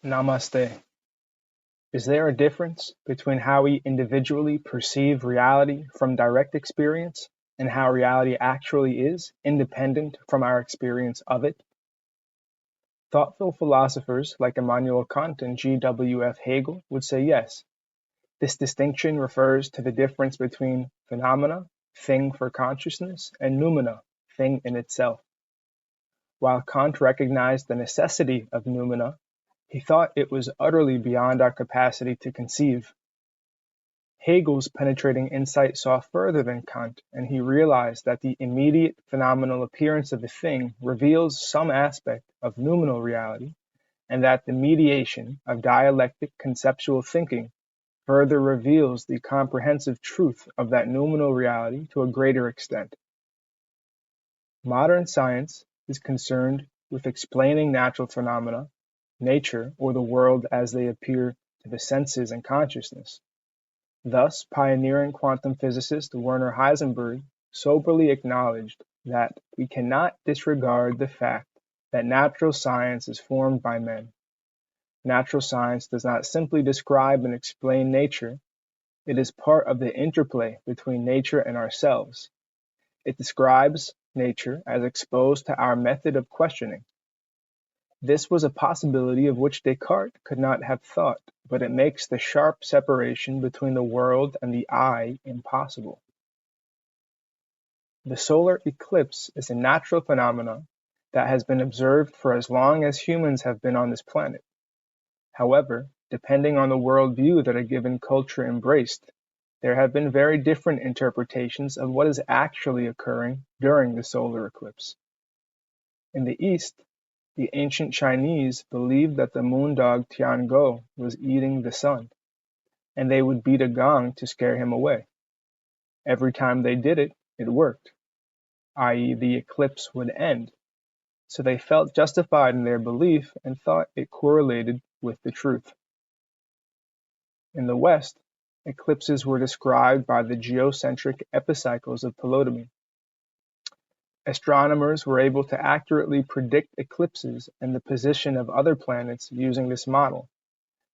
Namaste. Is there a difference between how we individually perceive reality from direct experience and how reality actually is, independent from our experience of it? Thoughtful philosophers like Immanuel Kant and G.W.F. Hegel would say yes. This distinction refers to the difference between phenomena, thing for consciousness, and noumena, thing in itself. While Kant recognized the necessity of noumena, he thought it was utterly beyond our capacity to conceive. Hegel's penetrating insight saw further than Kant, and he realized that the immediate phenomenal appearance of a thing reveals some aspect of noumenal reality, and that the mediation of dialectic conceptual thinking further reveals the comprehensive truth of that noumenal reality to a greater extent. Modern science is concerned with explaining natural phenomena, nature, or the world as they appear to the senses and consciousness. Thus, pioneering quantum physicist Werner Heisenberg soberly acknowledged that we cannot disregard the fact that natural science is formed by men. Natural science does not simply describe and explain nature, it is part of the interplay between nature and ourselves. It describes nature as exposed to our method of questioning. This was a possibility of which Descartes could not have thought, but it makes the sharp separation between the world and the I impossible. The solar eclipse is a natural phenomenon that has been observed for as long as humans have been on this planet. However, depending on the worldview that a given culture embraced, there have been very different interpretations of what is actually occurring during the solar eclipse. In the East, the ancient Chinese believed that the moondog Tiangong was eating the sun, and they would beat a gong to scare him away. Every time they did it, it worked, i.e. the eclipse would end, so they felt justified in their belief and thought it correlated with the truth. In the West, eclipses were described by the geocentric epicycles of Ptolemy. Astronomers were able to accurately predict eclipses and the position of other planets using this model.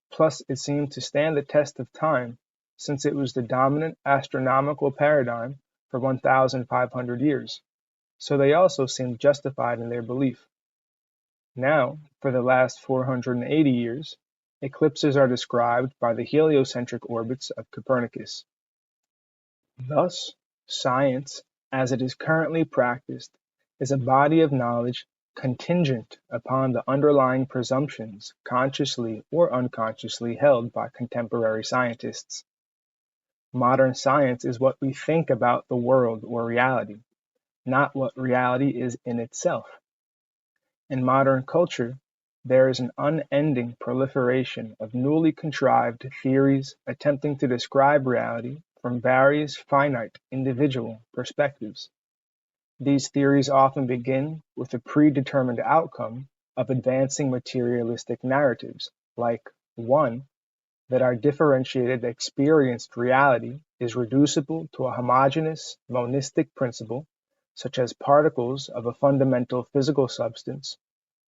Plus, it seemed to stand the test of time, since it was the dominant astronomical paradigm for 1,500 years. So they also seemed justified in their belief. Now, for the last 480 years, eclipses are described by the heliocentric orbits of Copernicus. Thus, science, as it is currently practiced, is a body of knowledge contingent upon the underlying presumptions consciously or unconsciously held by contemporary scientists. Modern science is what we think about the world or reality, not what reality is in itself. In modern culture, there is an unending proliferation of newly contrived theories attempting to describe reality from various finite individual perspectives. These theories often begin with the predetermined outcome of advancing materialistic narratives, like 1. That our differentiated experienced reality is reducible to a homogeneous monistic principle, such as particles of a fundamental physical substance,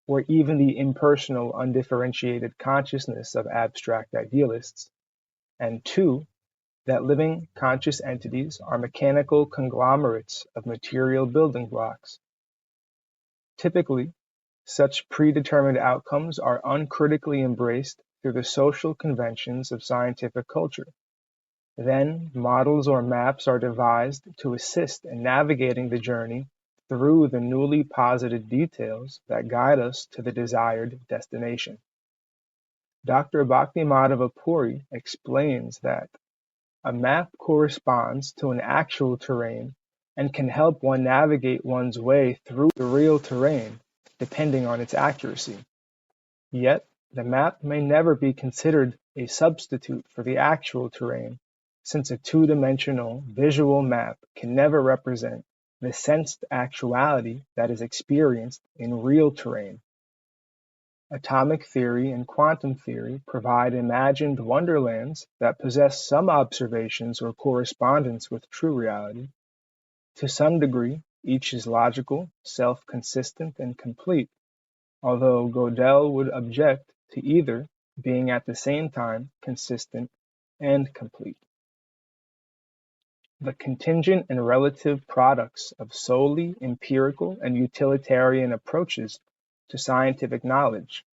or even the impersonal undifferentiated consciousness of abstract idealists, and 2. That living conscious entities are mechanical conglomerates of material building blocks. Typically, such predetermined outcomes are uncritically embraced through the social conventions of scientific culture. Then, models or maps are devised to assist in navigating the journey through the newly posited details that guide us to the desired destination. Dr. Bhaktimadhava Puri explains that a map corresponds to an actual terrain and can help one navigate one's way through the real terrain, depending on its accuracy. Yet, the map may never be considered a substitute for the actual terrain, since a two-dimensional visual map can never represent the sensed actuality that is experienced in real terrain. Atomic theory and quantum theory provide imagined wonderlands that possess some observations or correspondence with true reality. To some degree, each is logical, self-consistent, and complete, although Gödel would object to either being at the same time consistent and complete. The contingent and relative products of solely empirical and utilitarian approaches to scientific knowledge,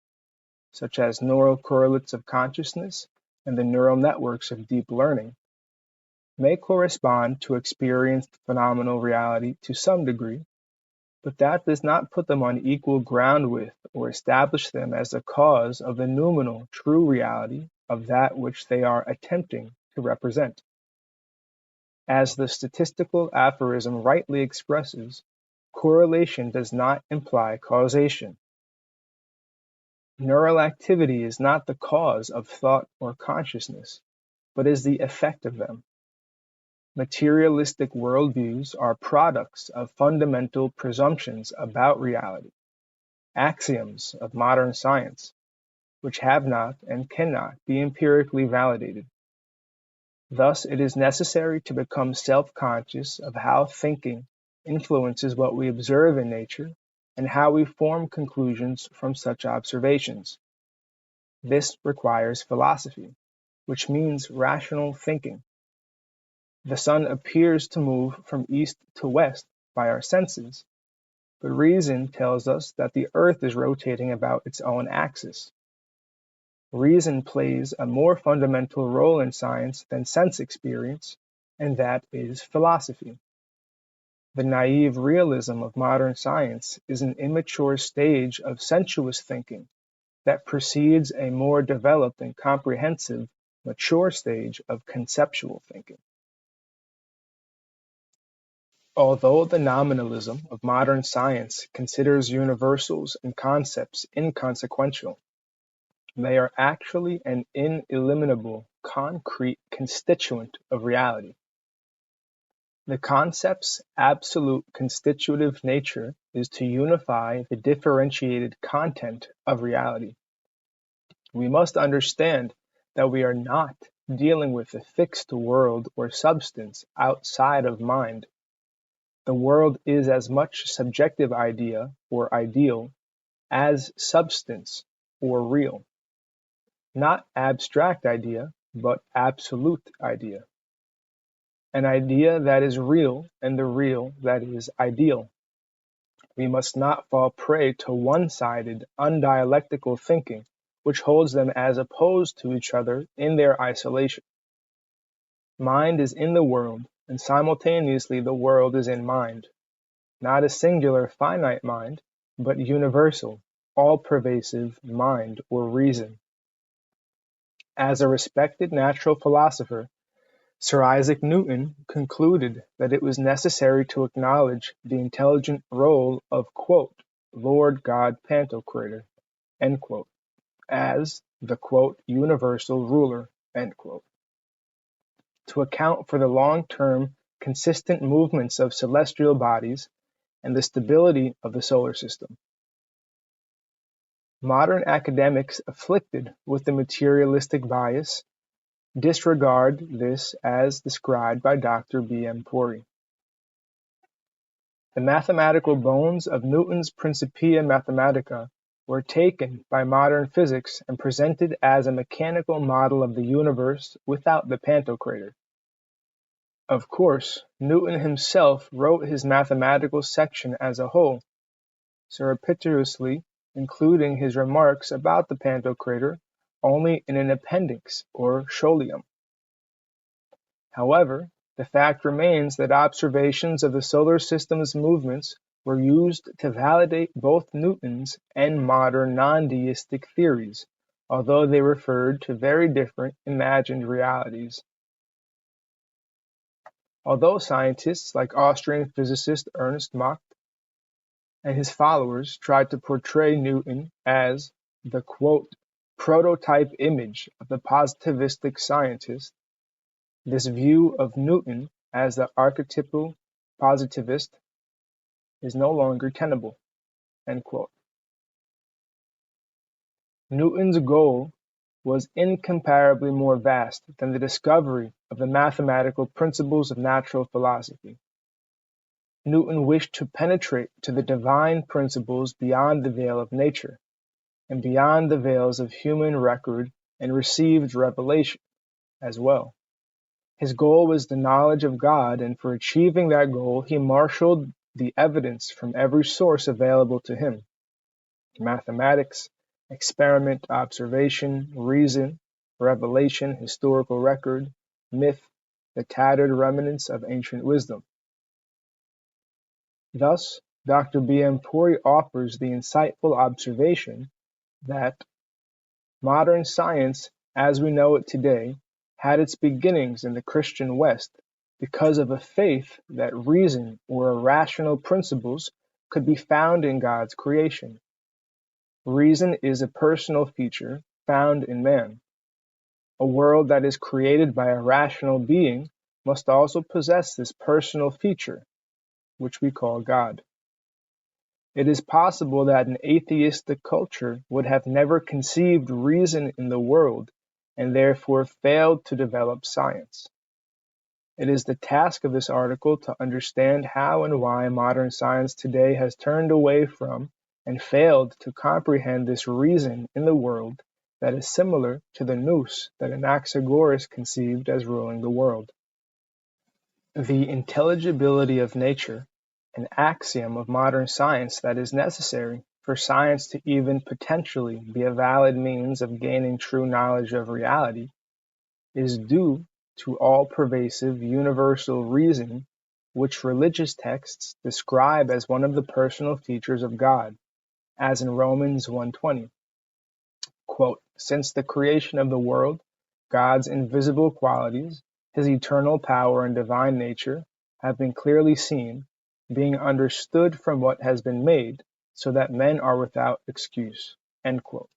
such as neural correlates of consciousness and the neural networks of deep learning, may correspond to experienced phenomenal reality to some degree, but that does not put them on equal ground with or establish them as the cause of the noumenal true reality of that which they are attempting to represent. As the statistical aphorism rightly expresses, correlation does not imply causation. Neural activity is not the cause of thought or consciousness, but is the effect of them. Materialistic worldviews are products of fundamental presumptions about reality, axioms of modern science, which have not and cannot be empirically validated. Thus, it is necessary to become self-conscious of how thinking influences what we observe in nature and how we form conclusions from such observations. This requires philosophy, which means rational thinking. The sun appears to move from east to west by our senses, but reason tells us that the earth is rotating about its own axis. Reason plays a more fundamental role in science than sense experience, and that is philosophy. The naive realism of modern science is an immature stage of sensuous thinking that precedes a more developed and comprehensive, mature stage of conceptual thinking. Although the nominalism of modern science considers universals and concepts inconsequential, they are actually an ineliminable, concrete constituent of reality. The concept's absolute constitutive nature is to unify the differentiated content of reality. We must understand that we are not dealing with a fixed world or substance outside of mind. The world is as much subjective idea or ideal as substance or real. Not abstract idea, but absolute idea. An idea that is real and the real that is ideal. We must not fall prey to one-sided, undialectical thinking, which holds them as opposed to each other in their isolation. Mind is in the world, and simultaneously the world is in mind. Not a singular finite mind, but universal, all-pervasive mind or reason. As a respected natural philosopher, Sir Isaac Newton concluded that it was necessary to acknowledge the intelligent role of, quote, Lord God Pantocrator, end quote, as the, quote, universal ruler, end quote, to account for the long-term consistent movements of celestial bodies and the stability of the solar system. Modern academics afflicted with the materialistic bias disregard this as described by Dr. B. M. Pori. The mathematical bones of Newton's Principia Mathematica were taken by modern physics and presented as a mechanical model of the universe without the Pantocrator. Of course, Newton himself wrote his mathematical section as a whole, surreptitiously including his remarks about the Pantocrator only in an appendix or scholium. However, the fact remains that observations of the solar system's movements were used to validate both Newton's and modern non-deistic theories, although they referred to very different imagined realities. Although scientists like Austrian physicist Ernst Mach and his followers tried to portray Newton as the, quote, prototype image of the positivistic scientist, this view of Newton as the archetypal positivist is no longer tenable, end quote. Newton's goal was incomparably more vast than the discovery of the mathematical principles of natural philosophy. Newton wished to penetrate to the divine principles beyond the veil of nature, and beyond the veils of human record and received revelation as well. His goal was the knowledge of God, and for achieving that goal, he marshaled the evidence from every source available to him: mathematics, experiment, observation, reason, revelation, historical record, myth, the tattered remnants of ancient wisdom. Thus, Dr. B.M. Puri offers the insightful observation that modern science, as we know it today, had its beginnings in the Christian West because of a faith that reason or irrational principles could be found in God's creation. Reason is a personal feature found in man. A world that is created by a rational being must also possess this personal feature, which we call God. It is possible that an atheistic culture would have never conceived reason in the world and therefore failed to develop science. It is the task of this article to understand how and why modern science today has turned away from and failed to comprehend this reason in the world that is similar to the nous that Anaxagoras conceived as ruling the world. The intelligibility of nature, an axiom of modern science that is necessary for science to even potentially be a valid means of gaining true knowledge of reality, is due to all-pervasive universal reason, which religious texts describe as one of the personal features of God, as in Romans 1:20. Quote, "Since the creation of the world, God's invisible qualities, his eternal power and divine nature, have been clearly seen, being understood from what has been made, so that men are without excuse." End quote.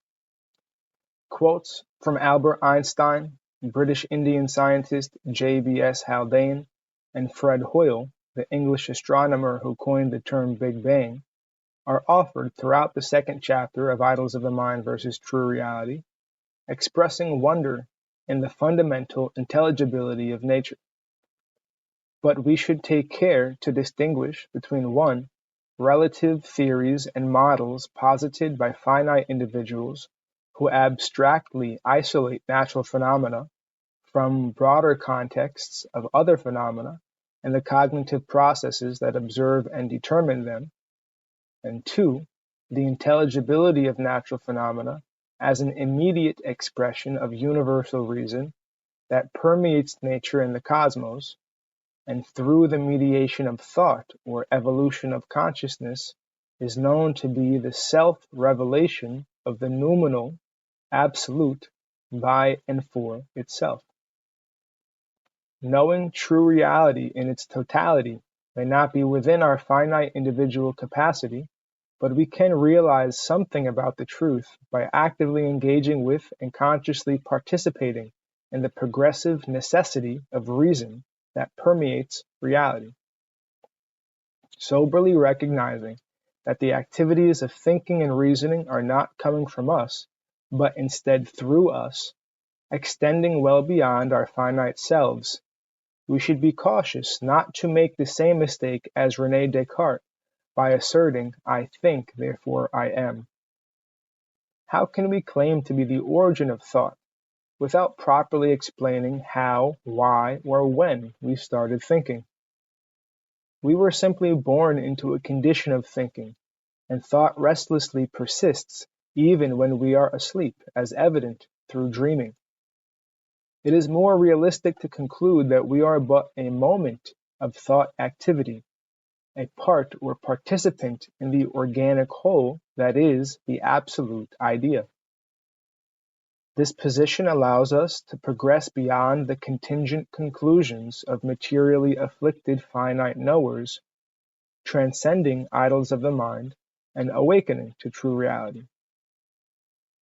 Quotes from Albert Einstein, British Indian scientist J.B.S. Haldane, and Fred Hoyle, the English astronomer who coined the term Big Bang, are offered throughout the second chapter of Idols of the Mind versus True Reality, expressing wonder in the fundamental intelligibility of nature. But we should take care to distinguish between 1. Relative theories and models posited by finite individuals who abstractly isolate natural phenomena from broader contexts of other phenomena and the cognitive processes that observe and determine them, and 2. The intelligibility of natural phenomena as an immediate expression of universal reason that permeates nature and the cosmos, and through the mediation of thought or evolution of consciousness is known to be the self-revelation of the noumenal absolute by and for itself. Knowing true reality in its totality may not be within our finite individual capacity, but we can realize something about the truth by actively engaging with and consciously participating in the progressive necessity of reason that permeates reality. Soberly recognizing that the activities of thinking and reasoning are not coming from us, but instead through us, extending well beyond our finite selves, we should be cautious not to make the same mistake as René Descartes by asserting, "I think, therefore I am." How can we claim to be the origin of thought without properly explaining how, why, or when we started thinking? We were simply born into a condition of thinking, and thought restlessly persists even when we are asleep, as evident through dreaming. It is more realistic to conclude that we are but a moment of thought activity, a part or participant in the organic whole that is the absolute idea. This position allows us to progress beyond the contingent conclusions of materially afflicted finite knowers, transcending idols of the mind and awakening to true reality.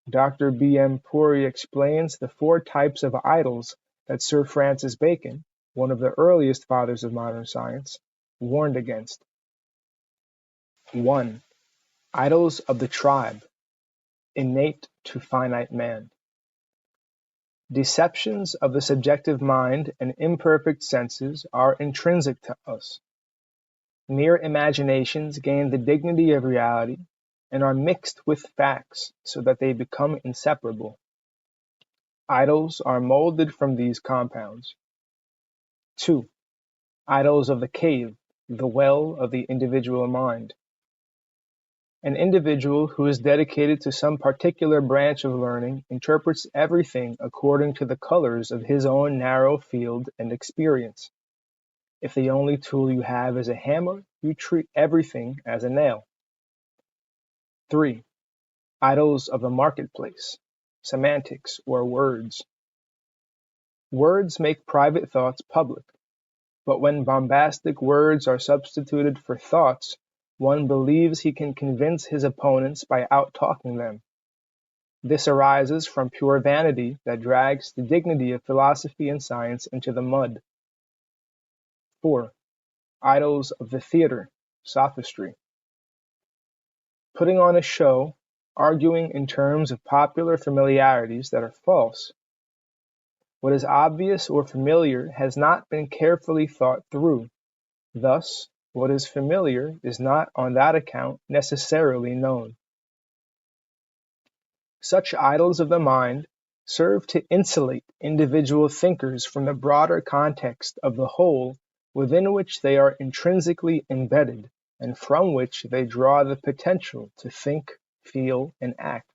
Dr. B.M. Puri explains the 4 types of idols that Sir Francis Bacon, one of the earliest fathers of modern science, warned against. 1. Idols of the tribe, innate to finite man. Deceptions of the subjective mind and imperfect senses are intrinsic to us. Mere imaginations gain the dignity of reality, and are mixed with facts so that they become inseparable. Idols are molded from these compounds. 2. Idols of the cave, the well of the individual mind. An individual who is dedicated to some particular branch of learning interprets everything according to the colors of his own narrow field and experience. If the only tool you have is a hammer, you treat everything as a nail. 3. Idols of the marketplace, semantics or words. Words make private thoughts public, but when bombastic words are substituted for thoughts, one believes he can convince his opponents by out-talking them. This arises from pure vanity that drags the dignity of philosophy and science into the mud. 4. Idols of the theater, sophistry. Putting on a show, arguing in terms of popular familiarities that are false. What is obvious or familiar has not been carefully thought through. Thus, what is familiar is not on that account necessarily known. Such idols of the mind serve to insulate individual thinkers from the broader context of the whole within which they are intrinsically embedded and from which they draw the potential to think, feel, and act.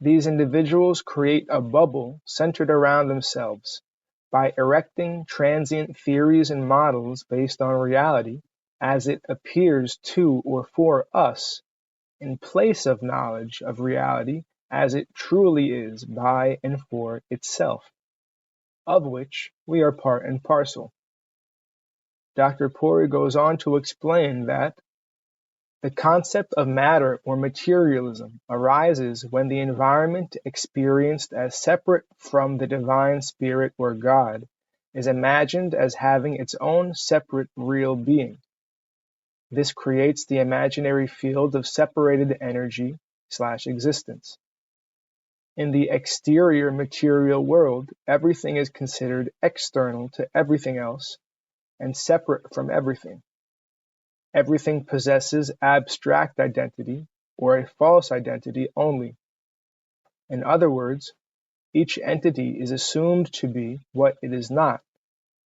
These individuals create a bubble centered around themselves by erecting transient theories and models based on reality as it appears to or for us, in place of knowledge of reality as it truly is by and for itself, of which we are part and parcel. Dr. Pori goes on to explain that the concept of matter or materialism arises when the environment experienced as separate from the divine spirit or God is imagined as having its own separate real being. This creates the imaginary field of separated energy/existence. In the exterior material world, everything is considered external to everything else and separate from everything. Everything possesses abstract identity or a false identity only. In other words, each entity is assumed to be what it is not,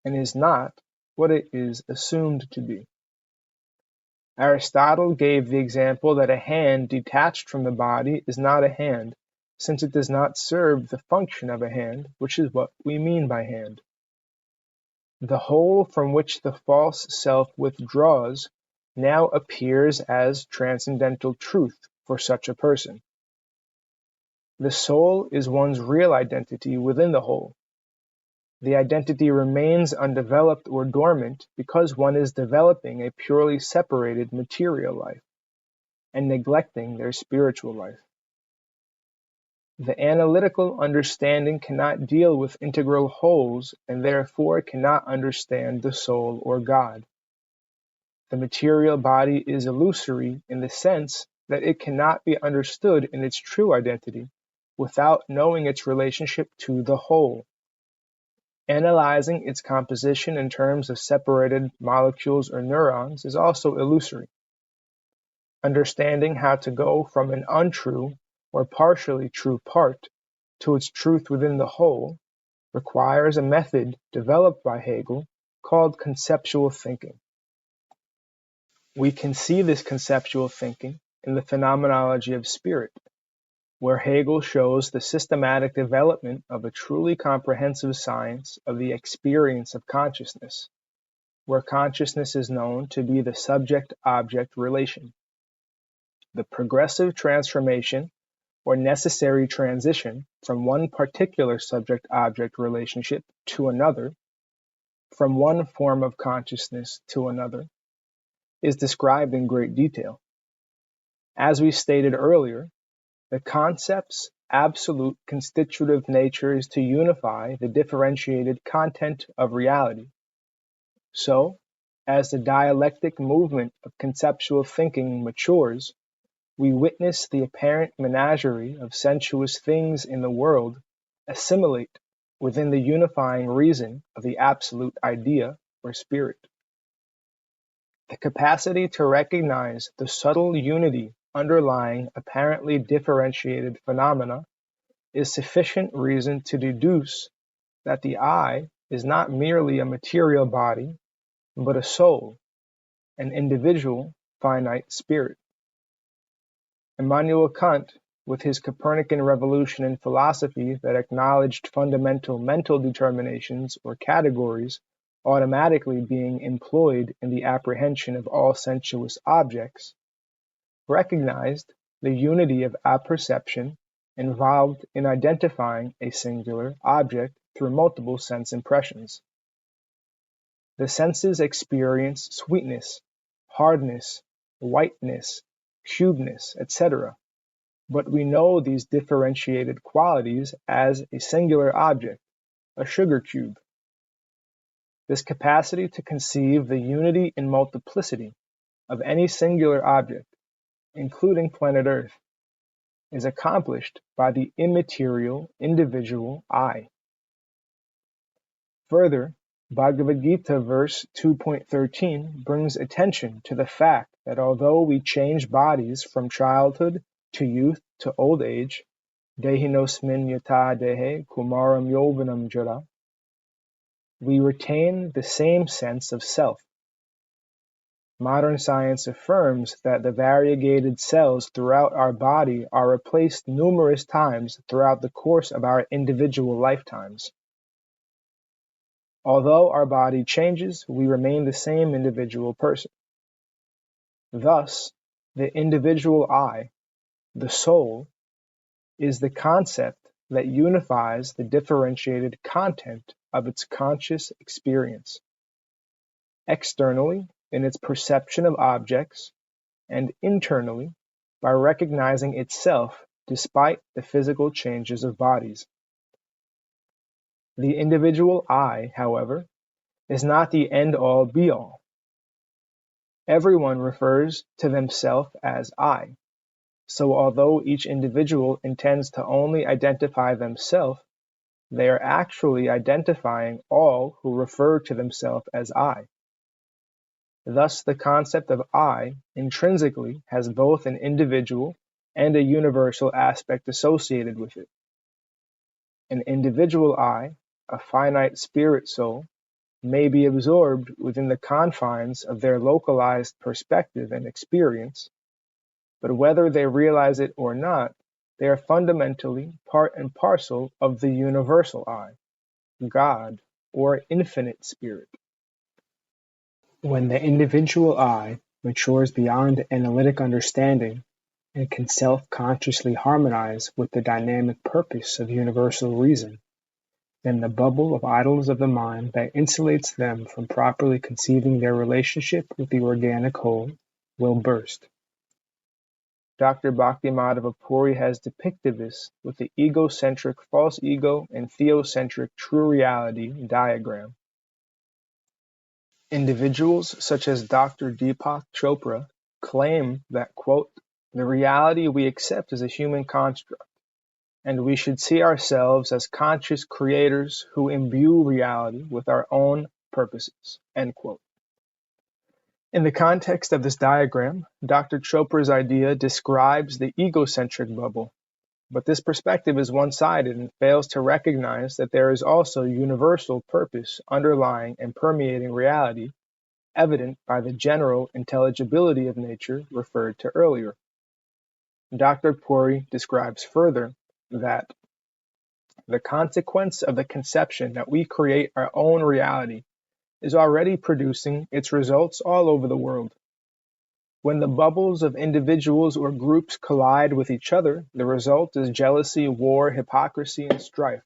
and is not what it is assumed to be. Aristotle gave the example that a hand detached from the body is not a hand, since it does not serve the function of a hand, which is what we mean by hand. The whole from which the false self withdraws now appears as transcendental truth for such a person. The soul is one's real identity within the whole. The identity remains undeveloped or dormant because one is developing a purely separated material life and neglecting their spiritual life. The analytical understanding cannot deal with integral wholes and therefore cannot understand the soul or God. The material body is illusory in the sense that it cannot be understood in its true identity without knowing its relationship to the whole. Analyzing its composition in terms of separated molecules or neurons is also illusory. Understanding how to go from an untrue or partially true part to its truth within the whole requires a method developed by Hegel called conceptual thinking. We can see this conceptual thinking in the phenomenology of spirit, where Hegel shows the systematic development of a truly comprehensive science of the experience of consciousness, where consciousness is known to be the subject-object relation. The progressive transformation or necessary transition from one particular subject-object relationship to another, from one form of consciousness to another, is described in great detail. As we stated earlier, the concept's absolute constitutive nature is to unify the differentiated content of reality. So, as the dialectic movement of conceptual thinking matures, we witness the apparent menagerie of sensuous things in the world assimilate within the unifying reason of the absolute idea or spirit. The capacity to recognize the subtle unity underlying apparently differentiated phenomena is sufficient reason to deduce that the I is not merely a material body, but a soul, an individual finite spirit. Immanuel Kant, with his Copernican revolution in philosophy that acknowledged fundamental mental determinations or categories automatically being employed in the apprehension of all sensuous objects, recognized the unity of apperception involved in identifying a singular object through multiple sense impressions. The senses experience sweetness, hardness, whiteness, cubeness, etc., but we know these differentiated qualities as a singular object, a sugar cube. This capacity to conceive the unity in multiplicity of any singular object, including planet Earth, is accomplished by the immaterial individual I. Further, Bhagavad Gita verse 2.13 brings attention to the fact that although we change bodies from childhood to youth to old age, dehinosmin yata dehe kumaram yovanam jara, we retain the same sense of self. Modern science affirms that the variegated cells throughout our body are replaced numerous times throughout the course of our individual lifetimes. Although our body changes, we remain the same individual person. Thus, the individual I, the soul, is the concept that unifies the differentiated content of its conscious experience. Externally, in its perception of objects, and internally, by recognizing itself despite the physical changes of bodies. The individual I, however, is not the end-all be-all. Everyone refers to themselves as I, so although each individual intends to only identify themselves, they are actually identifying all who refer to themselves as I. Thus, the concept of I intrinsically has both an individual and a universal aspect associated with it. An individual I, a finite spirit soul, may be absorbed within the confines of their localized perspective and experience, but whether they realize it or not, they are fundamentally part and parcel of the universal I, God, or infinite spirit. When the individual I matures beyond analytic understanding and can self-consciously harmonize with the dynamic purpose of universal reason, then the bubble of idols of the mind that insulates them from properly conceiving their relationship with the organic whole will burst. Dr. Bhaktimadhava Puri has depicted this with the egocentric false ego and theocentric true reality diagram. Individuals such as Dr. Deepak Chopra claim that, quote, the reality we accept is a human construct, and we should see ourselves as conscious creators who imbue reality with our own purposes, end quote. In the context of this diagram, Dr. Chopra's idea describes the egocentric bubble, but this perspective is one-sided and fails to recognize that there is also universal purpose underlying and permeating reality, evident by the general intelligibility of nature referred to earlier. Dr. Puri describes further that the consequence of the conception that we create our own reality is already producing its results all over the world. When the bubbles of individuals or groups collide with each other, the result is jealousy, war, hypocrisy, and strife.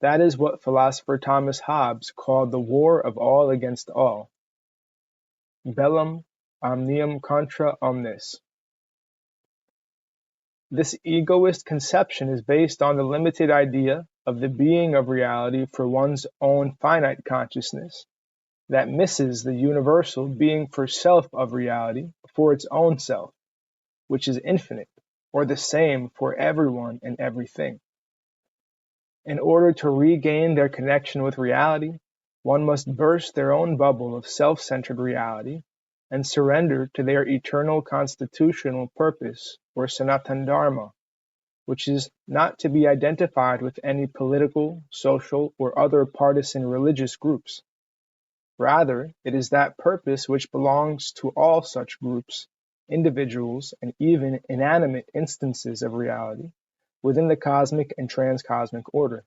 That is what philosopher Thomas Hobbes called the war of all against all. Bellum omnium contra omnes. This egoist conception is based on the limited idea of the being of reality for one's own finite consciousness, that misses the universal being for self of reality for its own self, which is infinite, or the same for everyone and everything. In order to regain their connection with reality, one must burst their own bubble of self-centered reality and surrender to their eternal constitutional purpose or Sanatan Dharma, which is not to be identified with any political, social, or other partisan religious groups. Rather, it is that purpose which belongs to all such groups, individuals, and even inanimate instances of reality within the cosmic and transcosmic order.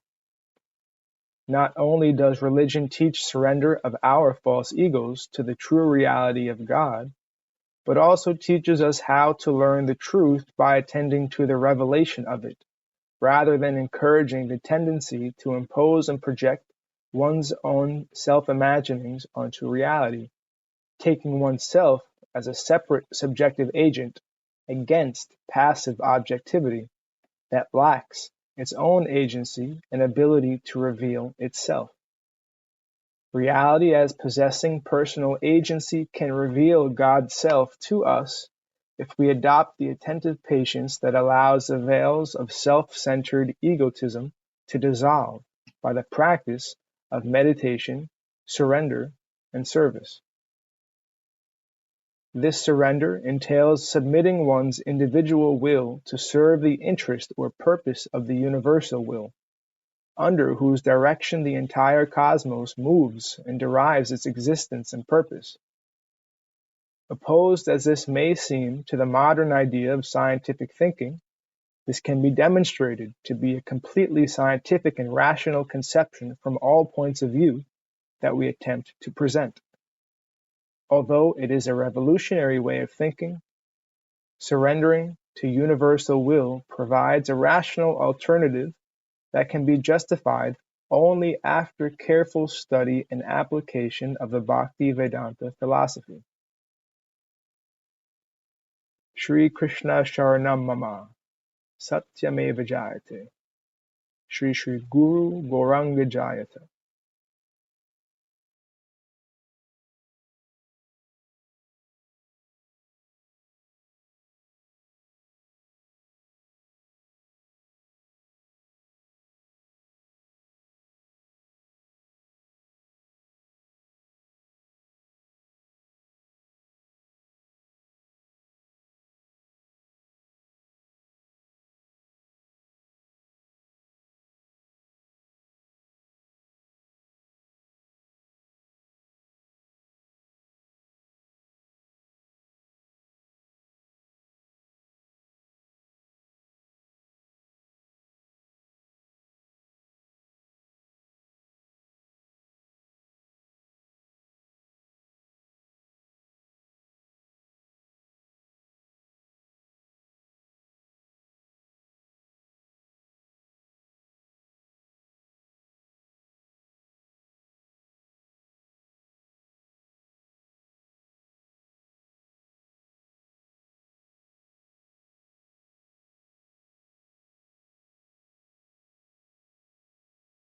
Not only does religion teach surrender of our false egos to the true reality of God, but also teaches us how to learn the truth by attending to the revelation of it, rather than encouraging the tendency to impose and project one's own self-imaginings onto reality, taking oneself as a separate subjective agent against passive objectivity that lacks its own agency and ability to reveal itself. Reality as possessing personal agency can reveal God's self to us if we adopt the attentive patience that allows the veils of self-centered egotism to dissolve by the practice of meditation, surrender, and service. This surrender entails submitting one's individual will to serve the interest or purpose of the universal will, under whose direction the entire cosmos moves and derives its existence and purpose. Opposed as this may seem to the modern idea of scientific thinking, this can be demonstrated to be a completely scientific and rational conception from all points of view that we attempt to present. Although it is a revolutionary way of thinking, surrendering to universal will provides a rational alternative that can be justified only after careful study and application of the Bhakti-Vedanta philosophy. Shri Krishna Sharanam Mama Satyameva Jayate Shri Shri Guru Gauranga Jayata